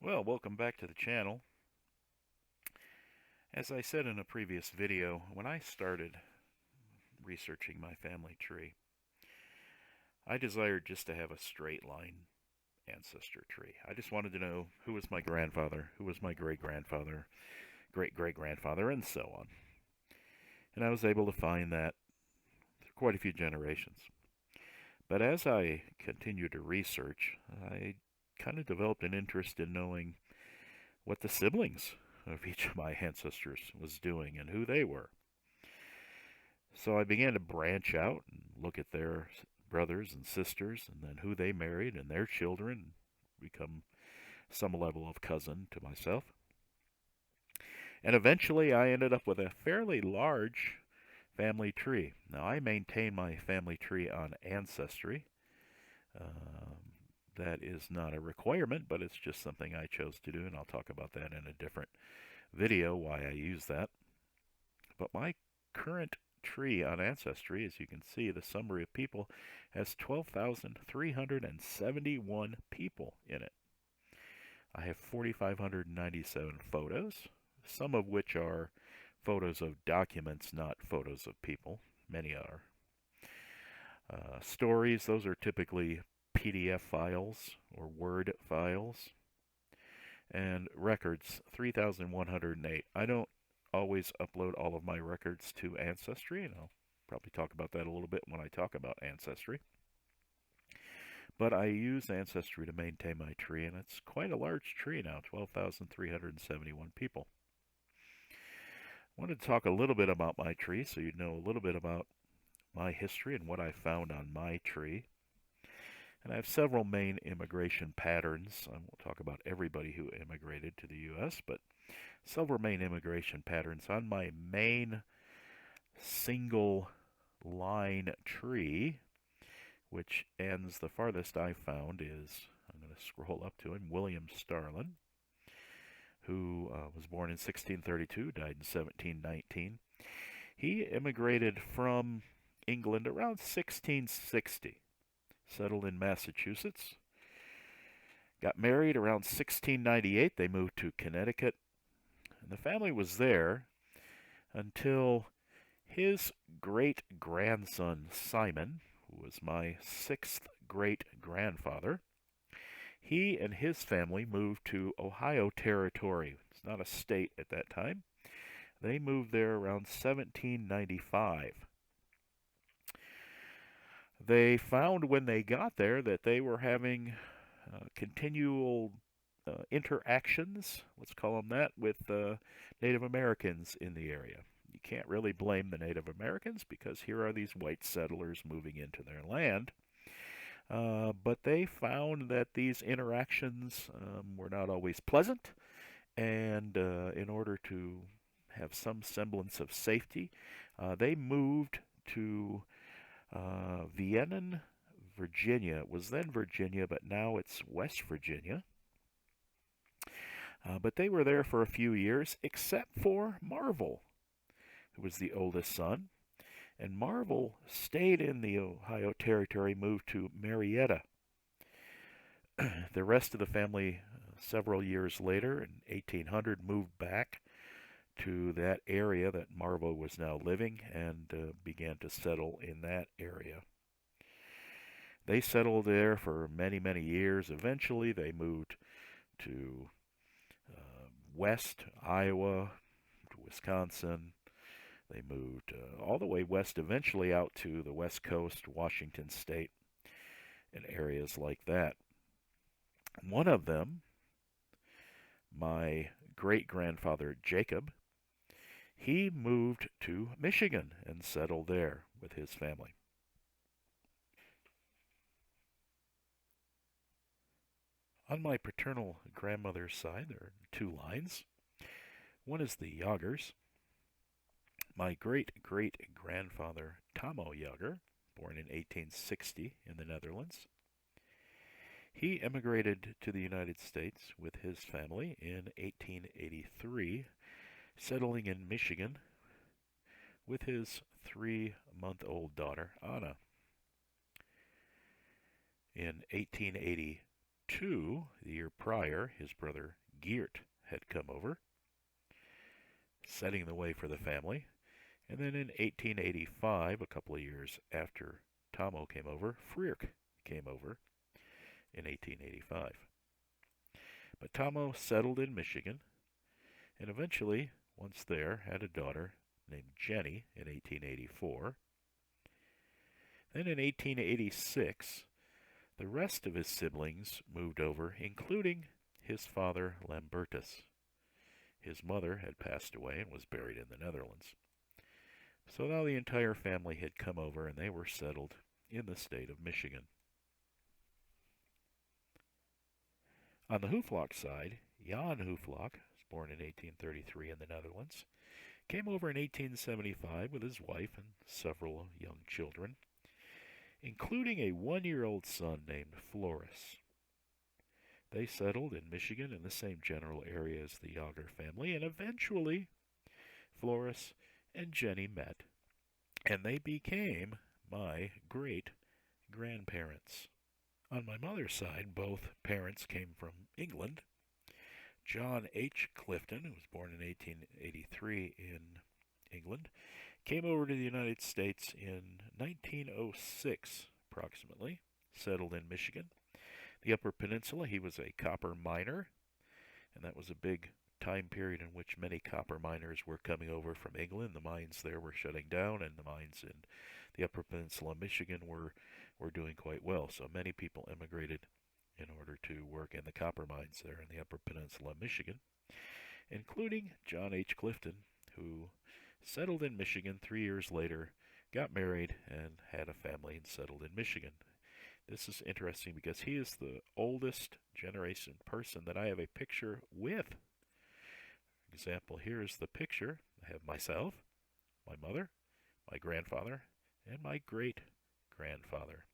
Well, welcome back to the channel. As I said in a previous video, when I started researching my family tree, I desired just to have a straight line ancestor tree. I just wanted to know who was my grandfather, who was my great-grandfather, great-great-grandfather, and so on. And I was able to find that through quite a few generations. But as I continued to research, I kind of developed an interest in knowing what the siblings of each of my ancestors was doing and who they were. So I began to branch out and look at their brothers and sisters and then who they married and their children, become some level of cousin to myself. And eventually I ended up with a fairly large family tree. Now I maintain my family tree on Ancestry. That is not a requirement, but it's just something I chose to do, and I'll talk about that in a different video, why I use that. But my current tree on Ancestry, as you can see, the summary of people, has 12,371 people in it. I have 4,597 photos, some of which are photos of documents, not photos of people. Many are. Stories, those are typically PDF files or Word files. And records, 3,108. I don't always upload all of my records to Ancestry, and I'll probably talk about that a little bit when I talk about Ancestry. But I use Ancestry to maintain my tree, and it's quite a large tree now, 12,371 people. I wanted to talk a little bit about my tree so you'd know a little bit about my history and what I found on my tree. And I have several main immigration patterns. I won't talk about everybody who immigrated to the U.S., but several main immigration patterns on my main single line tree, which ends, the farthest I found is, I'm going to scroll up to him, William Starlin, who was born in 1632, died in 1719. He immigrated from England around 1660, settled in Massachusetts, got married around 1698. They moved to Connecticut, and the family was there until his great grandson Simon, who was my sixth great grandfather, he and his family moved to Ohio Territory. It's not a state at that time. They moved there around 1795. They found when they got there that they were having continual interactions, let's call them that, with Native Americans in the area. You can't really blame the Native Americans because here are these white settlers moving into their land. But they found that these interactions were not always pleasant, and in order to have some semblance of safety, they moved to Vienna, Virginia. It was then Virginia, but now it's West Virginia. But they were there for a few years, except for Marvel, who was the oldest son. And Marvel stayed in the Ohio Territory, moved to Marietta. The rest of the family, several years later, in 1800, moved back to that area that Marvel was now living and began to settle in that area. They settled there for many, many years. Eventually, they moved to west Iowa, to Wisconsin. They moved all the way west, eventually out to the west coast, Washington State, and areas like that. One of them, my great-grandfather Jacob, he moved to Michigan and settled there with his family. On my paternal grandmother's side, there are two lines. One is the Yagers. My great-great-grandfather Tomo Jager, born in 1860 in the Netherlands, he immigrated to the United States with his family in 1883, settling in Michigan with his 3-month-old daughter, Anna. In 1882, 1802, the year prior, his brother Geert had come over, setting the way for the family. And then in 1885, a couple of years after Tomo came over, Freerk came over in 1885. But Tomo settled in Michigan and eventually, once there, had a daughter named Jenny in 1884. Then in 1886, the rest of his siblings moved over, including his father Lambertus. His mother had passed away and was buried in the Netherlands. So now the entire family had come over and they were settled in the state of Michigan. On the Hoeflaak side, Jan Hoeflaak, born in 1833 in the Netherlands, came over in 1875 with his wife and several young children, including a one-year-old son named Floris. They settled in Michigan in the same general area as the Yager family, and eventually Floris and Jenny met, and they became my great-grandparents. On my mother's side, both parents came from England. John H. Clifton, who was born in 1883 in England, came over to the United States in 1906, approximately, settled in Michigan. The Upper Peninsula, he was a copper miner, and that was a big time period in which many copper miners were coming over from England. The mines there were shutting down, and the mines in the Upper Peninsula of Michigan were doing quite well. So many people immigrated in order to work in the copper mines there in the Upper Peninsula of Michigan, including John H. Clifton, who settled in Michigan 3 years later, got married, and had a family and settled in Michigan. This is interesting because he is the oldest generation person that I have a picture with. For example, here is the picture. I have myself, my mother, my grandfather, and my great-grandfather.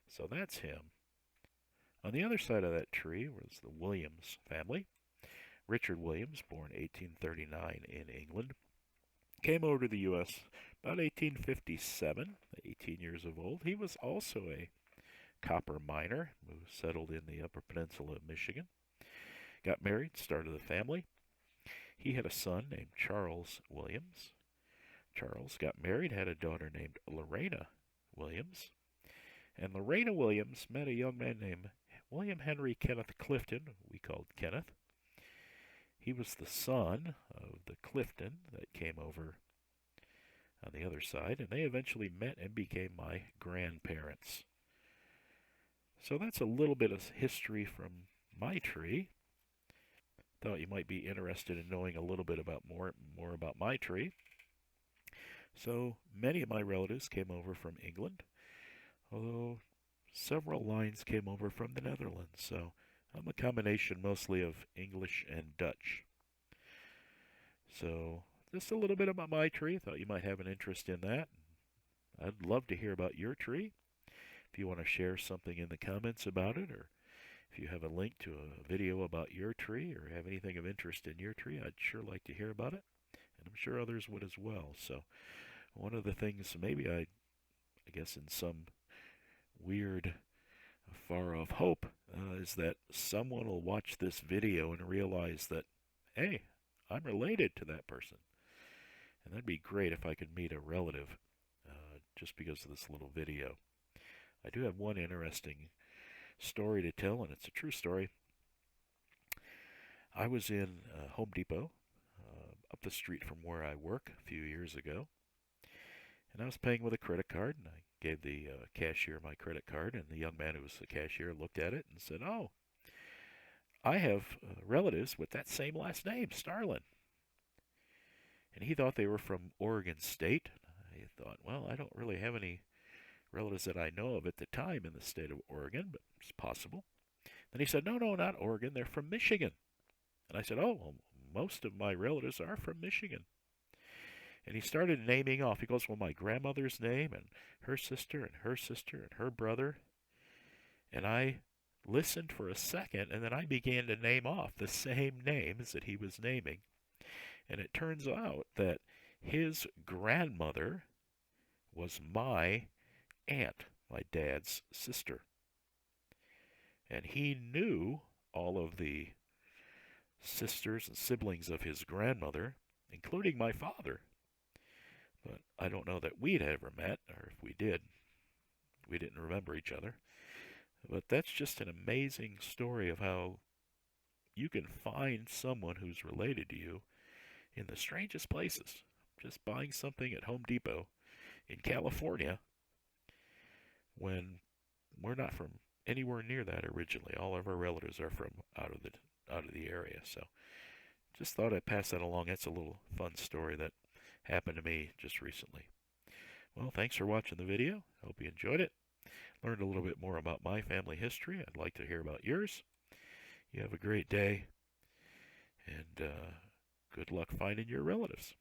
So that's him. On the other side of that tree was the Williams family. Richard Williams, born 1839 in England, came over to the U.S. about 1857, 18 years of old. He was also a copper miner who settled in the Upper Peninsula of Michigan. Got married, started a family. He had a son named Charles Williams. Charles got married, had a daughter named Lorena Williams. And Lorena Williams met a young man named William Henry Kenneth Clifton, we called Kenneth. He was the son of the Clifton that came over on the other side, and they eventually met and became my grandparents. So that's a little bit of history from my tree. Thought you might be interested in knowing a little bit about more about my tree. So many of my relatives came over from England, although several lines came over from the Netherlands. So I'm a combination mostly of English and Dutch. So just a little bit about my tree. Thought you might have an interest in that. I'd love to hear about your tree. If you want to share something in the comments about it, or if you have a link to a video about your tree or have anything of interest in your tree, I'd sure like to hear about it. And I'm sure others would as well. So one of the things, maybe I guess in some weird, far-off hope, is that someone will watch this video and realize that, hey, I'm related to that person. And that'd be great if I could meet a relative just because of this little video. I do have one interesting story to tell, and it's a true story. I was in Home Depot up the street from where I work a few years ago, and I was paying with a credit card, and I gave the cashier my credit card, and the young man who was the cashier looked at it and said, "Oh, I have relatives with that same last name, Starlin." And he thought they were from Oregon State. I thought, well, I don't really have any relatives that I know of at the time in the state of Oregon, but it's possible. Then he said, no, not Oregon, they're from Michigan. And I said, oh, well, most of my relatives are from Michigan. And he started naming off. He goes, well, my grandmother's name and her sister and her sister and her brother. And I listened for a second, and then I began to name off the same names that he was naming. And it turns out that his grandmother was my aunt, my dad's sister. And he knew all of the sisters and siblings of his grandmother, including my father. But I don't know that we'd ever met, or if we did, we didn't remember each other. But that's just an amazing story of how you can find someone who's related to you in the strangest places. Just buying something at Home Depot in California when we're not from anywhere near that originally. All of our relatives are from out of the area. So just thought I'd pass that along. That's a little fun story that happened to me just recently. Well, thanks for watching the video. Hope you enjoyed it. Learned a little bit more about my family history. I'd like to hear about yours. You have a great day, and good luck finding your relatives.